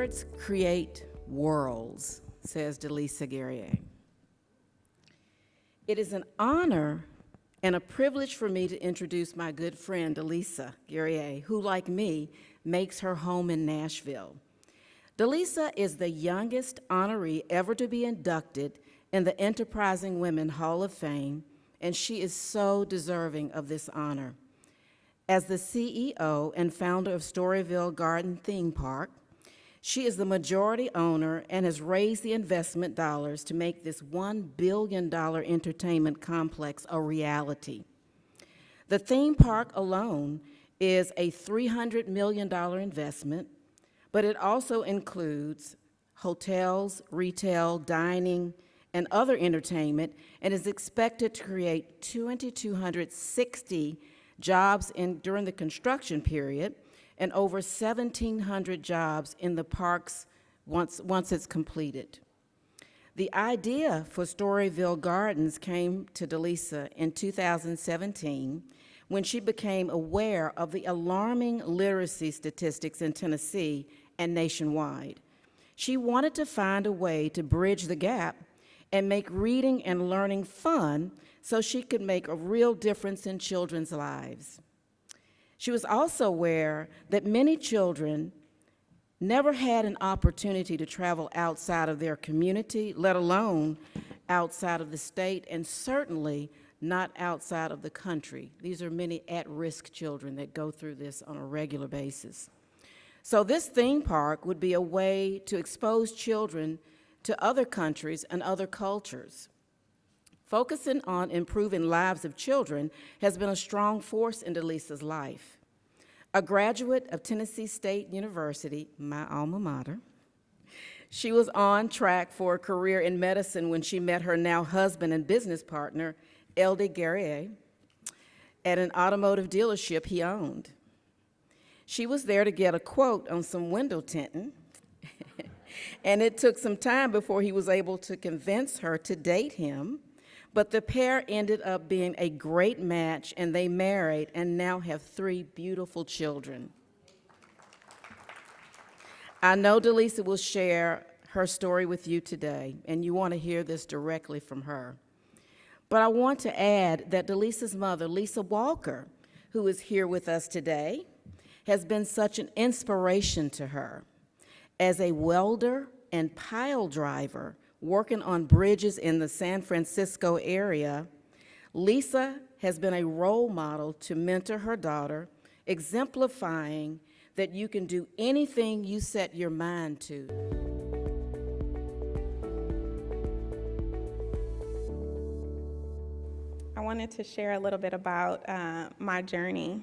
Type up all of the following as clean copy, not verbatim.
Words create worlds, says Delisa Guerrier. It is an honor and a privilege for me to introduce my good friend, Delisa Guerrier, who, like me, makes her home in Nashville. Delisa is the youngest honoree ever to be inducted in the Enterprising Women Hall of Fame, and she is so deserving of this honor. As the CEO and founder of Storyville Garden Theme Park, she is the majority owner and has raised the investment dollars to make this $1 billion entertainment complex a reality. The theme park alone is a $300 million investment, but it also includes hotels, retail, dining, and other entertainment, and is expected to create 2,260 jobs during the construction period, and over 1,700 jobs in the parks once it's completed. The idea for Storyville Gardens came to Delisa in 2017 when she became aware of the alarming literacy statistics in Tennessee and nationwide. She wanted to find a way to bridge the gap and make reading and learning fun so she could make a real difference in children's lives. She was also aware that many children never had an opportunity to travel outside of their community, let alone outside of the state, and certainly not outside of the country. These are many at-risk children that go through this on a regular basis. So this theme park would be a way to expose children to other countries and other cultures. Focusing on improving lives of children has been a strong force in Delisa's life. A graduate of Tennessee State University, my alma mater, she was on track for a career in medicine when she met her now husband and business partner, Eldie Guerrier, at an automotive dealership he owned. She was there to get a quote on some window tinting, and it took some time before he was able to convince her to date him. But the pair ended up being a great match, and they married and now have 3 beautiful children. I know Delisa will share her story with you today, and you want to hear this directly from her. But I want to add that Delisa's mother, Lisa Walker, who is here with us today, has been such an inspiration to her. As a welder and pile driver, working on bridges in the San Francisco area, Lisa has been a role model to mentor her daughter, exemplifying that you can do anything you set your mind to. I wanted to share a little bit about my journey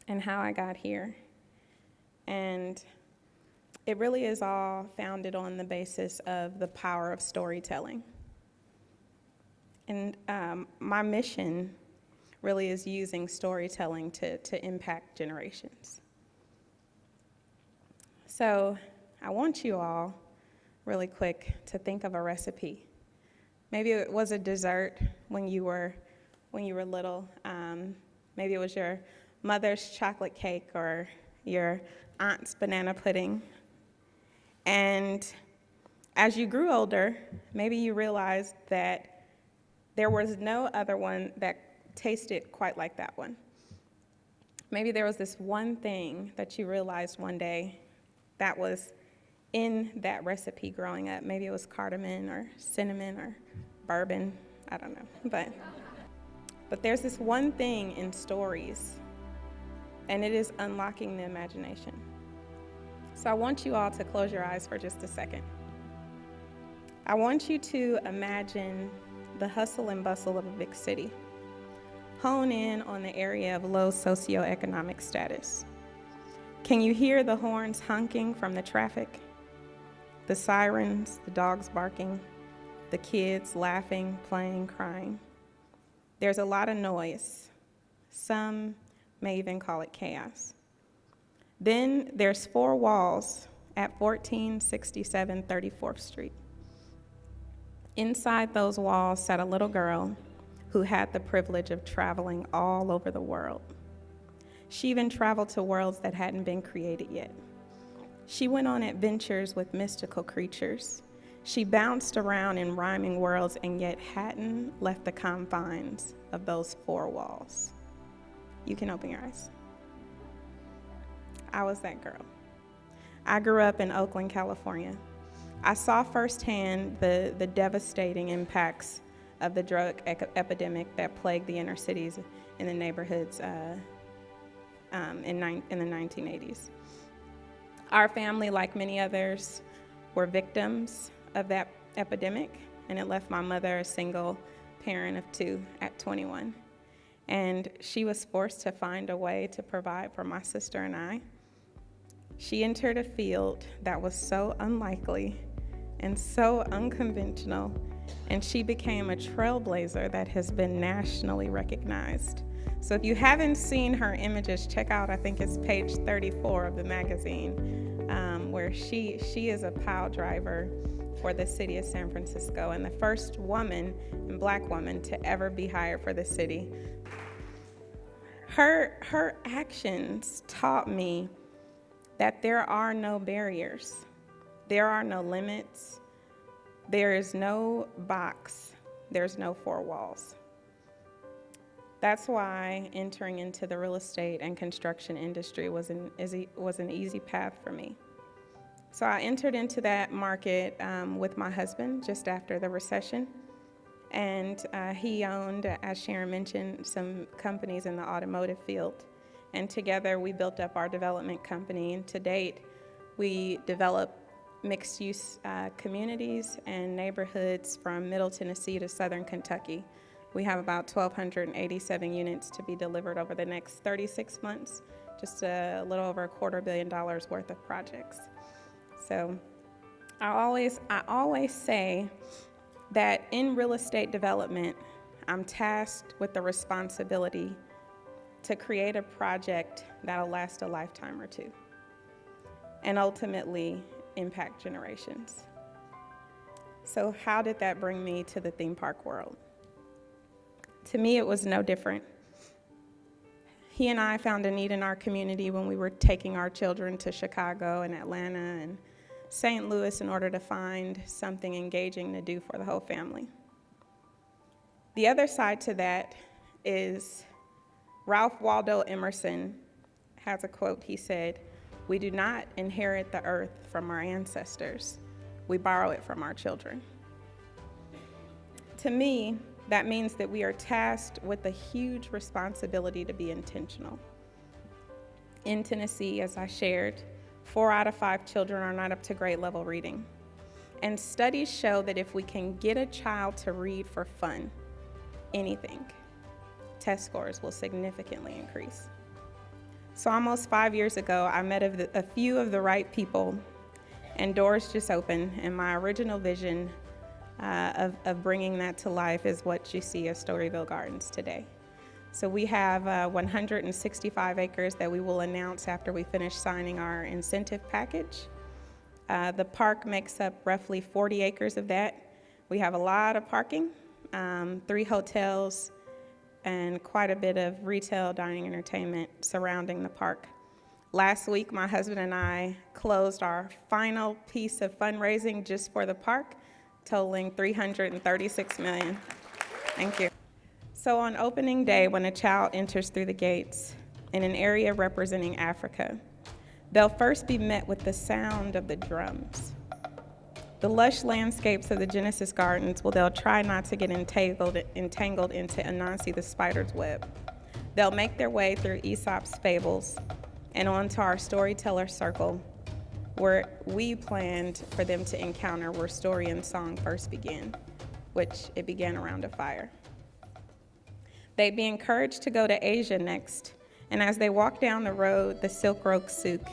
and how I got here. And it really is all founded on the basis of the power of storytelling. And my mission really is using storytelling to impact generations. So I want you all, really quick, to think of a recipe. Maybe it was a dessert when you were little. Maybe it was your mother's chocolate cake or your aunt's banana pudding. And as you grew older, maybe you realized that there was no other one that tasted quite like that one. Maybe there was this one thing that you realized one day that was in that recipe growing up. Maybe it was cardamom or cinnamon or bourbon, I don't know. But there's this one thing in stories, and it is unlocking the imagination. So I want you all to close your eyes for just a second. I want you to imagine the hustle and bustle of a big city. Hone in on the area of low socioeconomic status. Can you hear the horns honking from the traffic? The sirens, the dogs barking, the kids laughing, playing, crying. There's a lot of noise. Some may even call it chaos. Then there's 4 walls at 1467 34th Street. Inside those walls sat a little girl who had the privilege of traveling all over the world. She even traveled to worlds that hadn't been created yet. She went on adventures with mystical creatures. She bounced around in rhyming worlds and yet hadn't left the confines of those four walls. You can open your eyes. I was that girl. I grew up in Oakland, California. I saw firsthand the devastating impacts of the drug epidemic that plagued the inner cities in the neighborhoods in the 1980s. Our family, like many others, were victims of that epidemic, and it left my mother a single parent of two at 21. And she was forced to find a way to provide for my sister and I. She entered a field that was so unlikely and so unconventional, and she became a trailblazer that has been nationally recognized. So if you haven't seen her images, check out, I think it's page 34 of the magazine, where she is a pile driver for the city of San Francisco and the first woman and Black woman to ever be hired for the city. Her actions taught me that there are no barriers, there are no limits, there is no box, there's no four walls. That's why entering into the real estate and construction industry was an easy path for me. So I entered into that market with my husband just after the recession, and he owned, as Sharon mentioned, some companies in the automotive field. And together we built up our development company, and to date, we develop mixed-use communities and neighborhoods from Middle Tennessee to Southern Kentucky. We have about 1,287 units to be delivered over the next 36 months, just a little over $250 million worth of projects. So I always say that in real estate development, I'm tasked with the responsibility to create a project that'll last a lifetime or two and ultimately impact generations. So how did that bring me to the theme park world? To me, it was no different. He and I found a need in our community when we were taking our children to Chicago and Atlanta and St. Louis in order to find something engaging to do for the whole family. The other side to that is Ralph Waldo Emerson has a quote. He said, "We do not inherit the earth from our ancestors. We borrow it from our children." To me, that means that we are tasked with a huge responsibility to be intentional. In Tennessee, as I shared, 4 out of 5 children are not up to grade level reading. And studies show that if we can get a child to read for fun, anything, test scores will significantly increase. So almost 5 years ago, I met a few of the right people, and doors just opened, and my original vision of bringing that to life is what you see as Storyville Gardens today. So we have 165 acres that we will announce after we finish signing our incentive package. The park makes up roughly 40 acres of that. We have a lot of parking, 3 hotels, and quite a bit of retail, dining, entertainment surrounding the park. Last week, my husband and I closed our final piece of fundraising just for the park, totaling $336 million. Thank you. So on opening day, when a child enters through the gates in an area representing Africa, they'll first be met with the sound of the drums. The lush landscapes of the Genesis Gardens, well, they'll try not to get entangled into Anansi the spider's web. They'll make their way through Aesop's fables and onto our storyteller circle, where we planned for them to encounter where story and song first began, which it began around a fire. They'd be encouraged to go to Asia next, and as they walk down the road, the Silk Road Souk,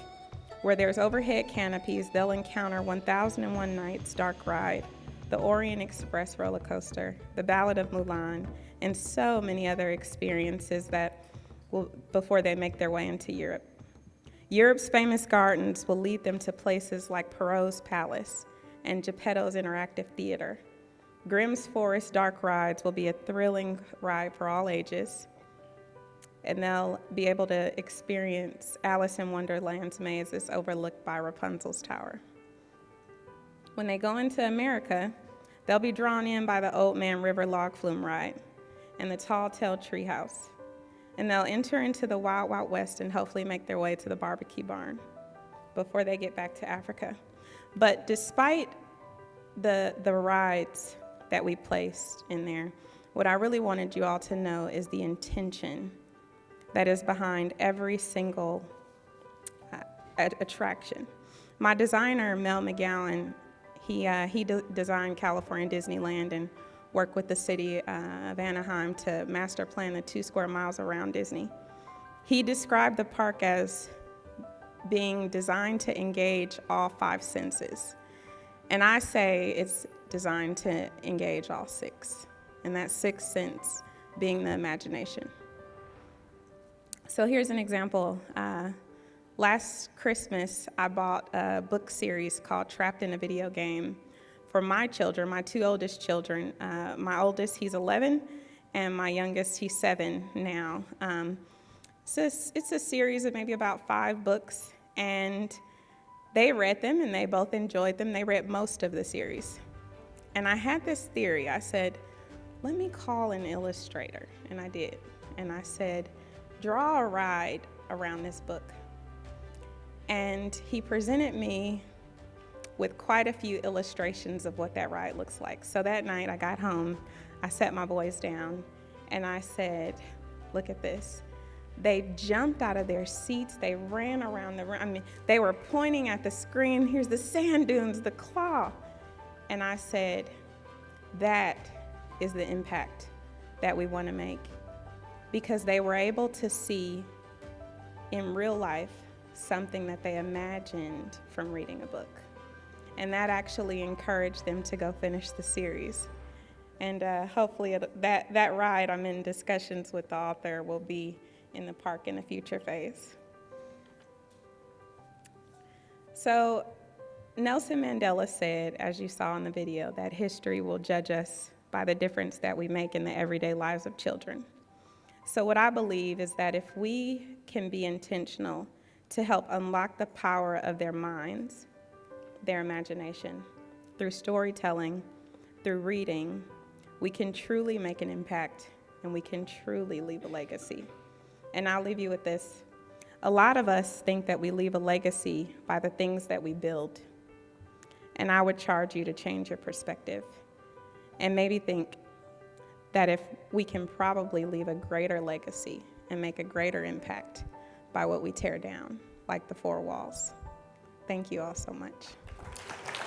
where there's overhead canopies, they'll encounter 1001 Nights Dark Ride, the Orient Express roller coaster, the Ballad of Mulan, and so many other experiences before they make their way into Europe. Europe's famous gardens will lead them to places like Perrault's Palace and Geppetto's Interactive Theater. Grimm's Forest Dark Rides will be a thrilling ride for all ages. and they'll be able to experience Alice in Wonderland's maze that's overlooked by Rapunzel's tower. When they go into America, they'll be drawn in by the Old Man River log flume ride and the Tall Tale Treehouse. And they'll enter into the Wild Wild West and hopefully make their way to the barbecue barn before they get back to Africa. But despite the rides that we placed in there, what I really wanted you all to know is the intention that is behind every single attraction. My designer, Mel McGowan, he designed California Disneyland and worked with the city of Anaheim to master plan the 2 square miles around Disney. He described the park as being designed to engage all 5 senses. And I say it's designed to engage all 6, and that 6th sense being the imagination. So here's an example. Last Christmas, I bought a book series called Trapped in a Video Game for my children, my 2 oldest children. My oldest, he's 11, and my youngest, he's 7 now. So it's a series of maybe about 5 books, and they read them, and they both enjoyed them. They read most of the series. And I had this theory. I said, let me call an illustrator, and I did. And I said, draw a ride around this book. And he presented me with quite a few illustrations of what that ride looks like. So that night I got home, I sat my boys down, and I said, look at this. They jumped out of their seats, they ran around the room. I mean, they were pointing at the screen, here's the sand dunes, the claw. And I said, that is the impact that we want to make. Because they were able to see in real life something that they imagined from reading a book. And that actually encouraged them to go finish the series. And hopefully that ride, I'm in discussions with the author, will be in the park in a future phase. So Nelson Mandela said, as you saw in the video, that history will judge us by the difference that we make in the everyday lives of children. So what I believe is that if we can be intentional to help unlock the power of their minds, their imagination, through storytelling, through reading, we can truly make an impact, and we can truly leave a legacy. And I'll leave you with this. A lot of us think that we leave a legacy by the things that we build. And I would charge you to change your perspective and maybe think that if we can probably leave a greater legacy and make a greater impact by what we tear down, like the 4 walls. Thank you all so much.